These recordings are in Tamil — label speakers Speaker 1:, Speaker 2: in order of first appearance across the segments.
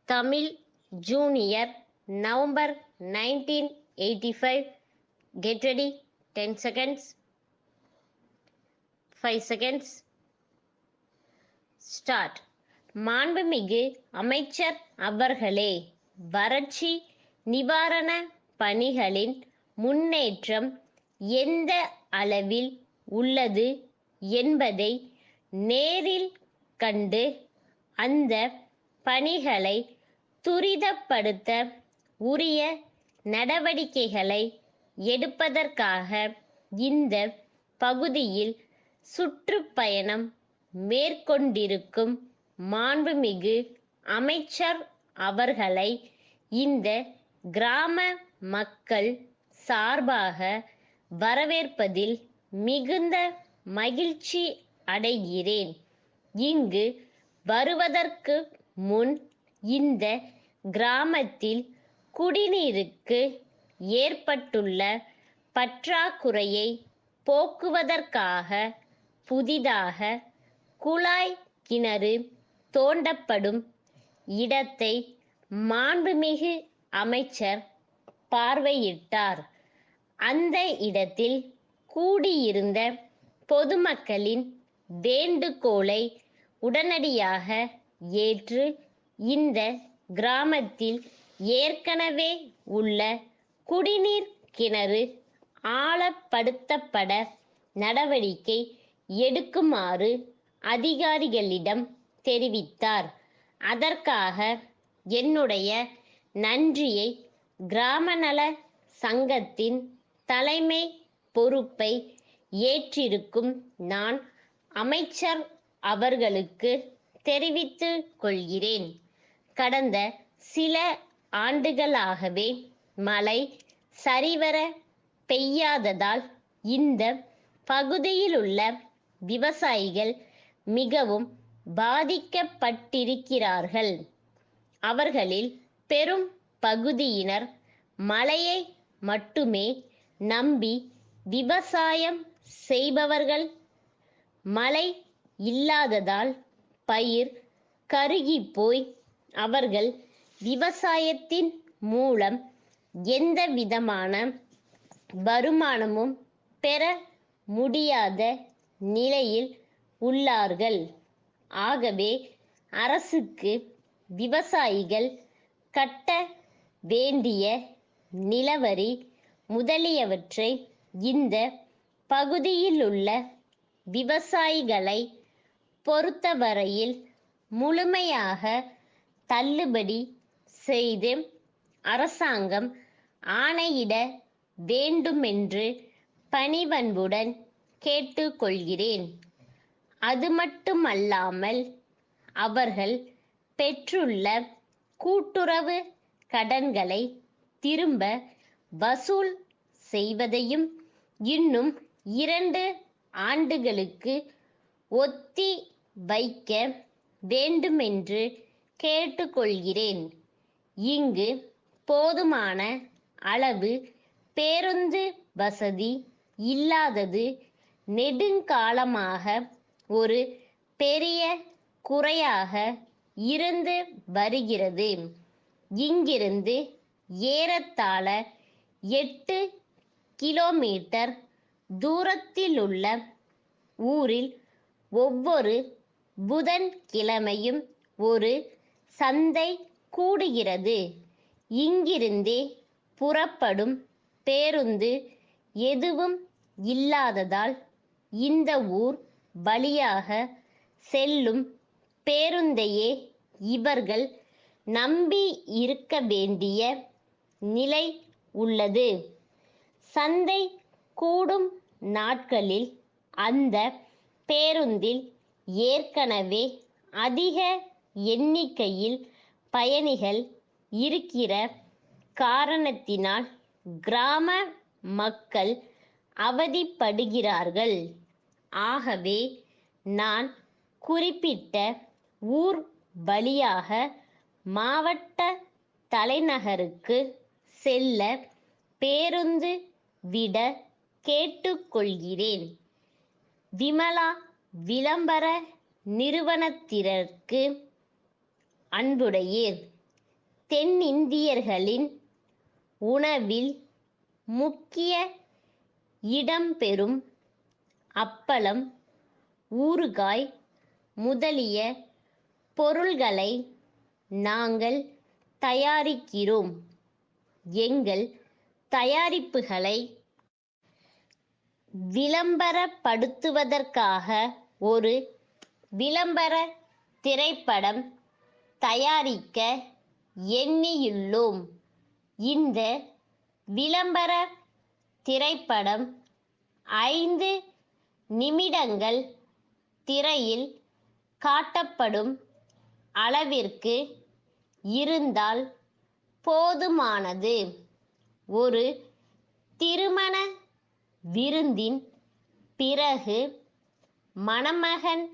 Speaker 1: Tamil Junior, November 1985. Get ready. 10 seconds. 5 seconds. Start. மாண்புமிகு அமைச்சர் அவர்களே, வறட்சி நிவாரண பணிகளின் முன்னேற்றம் எந்த அளவில் உள்ளது என்பதை நேரில் கண்டு அந்த பணிகளை துரிதப்படுத்த உரிய நடவடிக்கைகளை எடுப்பதற்காக இந்த பகுதியில் சுற்றுப்பயணம் மேற்கொண்டிருக்கும் மாண்புமிகு அமைச்சர் அவர்களை இந்த கிராம மக்கள் சார்பாக வரவேற்பதில் மிகுந்த மகிழ்ச்சி அடைகிறேன். இங்கு வருவதற்கு முன் இந்த கிராமத்தில் குடிநீருக்கு ஏற்பட்டுள்ள பற்றாக்குறையை போக்குவதற்காக புதிதாக குழாய் கிணறு தோண்டப்படும் இடத்தை மாண்புமிகு அமைச்சர் பார்வையிட்டார். அந்த இடத்தில் கூடியிருந்த பொதுமக்களின் வேண்டுகோளை உடனடியாக ஏற்று இந்த கிராமத்தில் ஏற்கனவே உள்ள குடிநீர் கிணறு ஆழப்படுத்தப்பட நடவடிக்கை எடுக்குமாறு அதிகாரிகளிடம் தெரிவித்தார். அதற்காக என்னுடைய நன்றியை கிராம நல சங்கத்தின் தலைமை பொறுப்பை ஏற்றிருக்கும் நான் அமைச்சர் அவர்களுக்கு தெரிவித்துக் கொள்கிறேன். கடந்த சில ஆண்டுகளாகவே மழை சரிவர பெய்யாததால் இந்த பகுதியிலுள்ள விவசாயிகள் மிகவும் பாதிக்கப்பட்டிருக்கிறார்கள். அவர்களில் பெரும் பகுதியினர் மழையை மட்டுமே நம்பி விவசாயம் செய்பவர்கள். மழை இல்லாததால் பயிர் கருகிப்போய் அவர்கள் விவசாயத்தின் மூலம் எந்தவிதமான வருமானமும் பெற முடியாத நிலையில் உள்ளார்கள். ஆகவே அரசுக்கு விவசாயிகள் கட்ட வேண்டிய நிலவரி முதலியவற்றை இந்த பகுதியிலுள்ள விவசாயிகளை பொறுத்தவரையில் முழுமையாக தள்ளுபடி செய்து அரசாங்கம் ஆணையிட வேண்டுமென்று பணிவன்புடன் கேட்டுக்கொள்கிறேன். அது மட்டுமல்லாமல் அவர்கள் பெற்றுள்ள கூட்டுறவு கடன்களை திரும்ப வசூல் செய்வதையும் இன்னும் 2 ஆண்டுகளுக்கு ஒத்தி வைக்க வேண்டுமென்று கேட்டுக்கொள்கிறேன். இங்கு போதுமான அளவு பேருந்து வசதி இல்லாதது நெடுங்காலமாக ஒரு பெரிய குறையாக இருந்து வருகிறது. இங்கிருந்து ஏறத்தாழ 8 கிலோமீட்டர் தூரத்திலுள்ள ஊரில் ஒவ்வொரு புதன்கிழமையும் ஒரு சந்தை கூடுகிறது. இங்கிருந்தே புறப்படும் பேருந்து எதுவும் இல்லாததால் இந்த ஊர் வழியாக செல்லும் பேருந்தையே இவர்கள் நம்பி இருக்க வேண்டிய நிலை உள்ளது. சந்தை கூடும் நாட்களில் அந்த பேருந்தில் ஏற்கனவே அதிக எண்ணிக்கையில் பயணிகள் இருக்கிற காரணத்தினால் கிராம மக்கள் அவதிப்படுகிறார்கள். ஆகவே நான் குறிப்பிட்ட ஊர் வழியாக மாவட்ட தலைநகருக்கு செல்ல பேருந்து விட கேட்டுக்கொள்கிறேன். விமலா விளம்பர நிறுவனத்திற்கு அன்புடையீர். தென்னிந்தியர்களின் உணவில் முக்கிய இடம்பெறும் அப்பளம், ஊறுகாய் முதலிய பொருள்களை நாங்கள் தயாரிக்கிறோம். எங்கள் தயாரிப்புகளை விளம்பரப்படுத்துவதற்காக ஒரு விளம்பர திரைப்படம் தயாரிக்க எண்ணியுள்ளோம். இந்த விளம்பர திரைப்படம் 5 நிமிடங்கள் திரையில் காட்டப்படும் அளவிற்கு இருந்தால் போதுமானது. ஒரு திருமண விருந்தின் பிறகு மணமகன்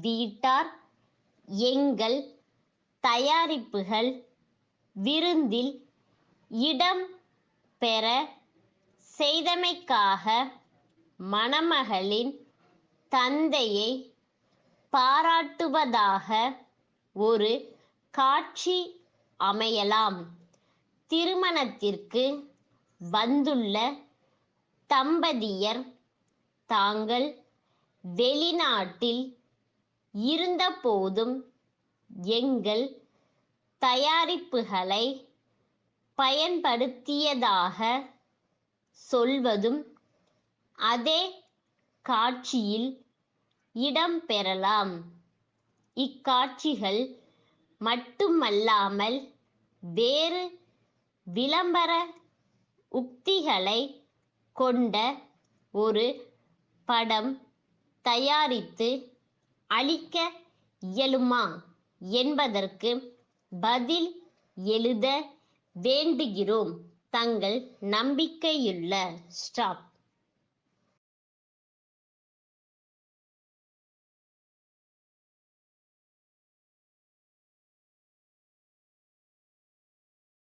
Speaker 1: வீட்டார் எங்கள் தயாரிப்புகள் விருந்தில் இடம் பெற செய்தமைக்காக மணமகளின் தந்தையை பாராட்டுவதாக ஒரு காட்சி அமையலாம். திருமணத்திற்கு வந்துள்ள தம்பதியர் தாங்கள் வெளிநாட்டில் இருந்தபோதும் எங்கள் தயாரிப்புகளை பயன்படுத்தியதாக சொல்வதும் அதே காட்சியில் இடம்பெறலாம். இக்காட்சிகள் மட்டுமல்லாமல் வேறு விளம்பர உக்திகளை கொண்ட ஒரு படம் தயாரித்து அளிக்க இயலுமா என்பதற்கு பதில் எழுத வேண்டுகிறோம். தங்கள் நம்பிக்கையுள்ள ஸ்டாப்.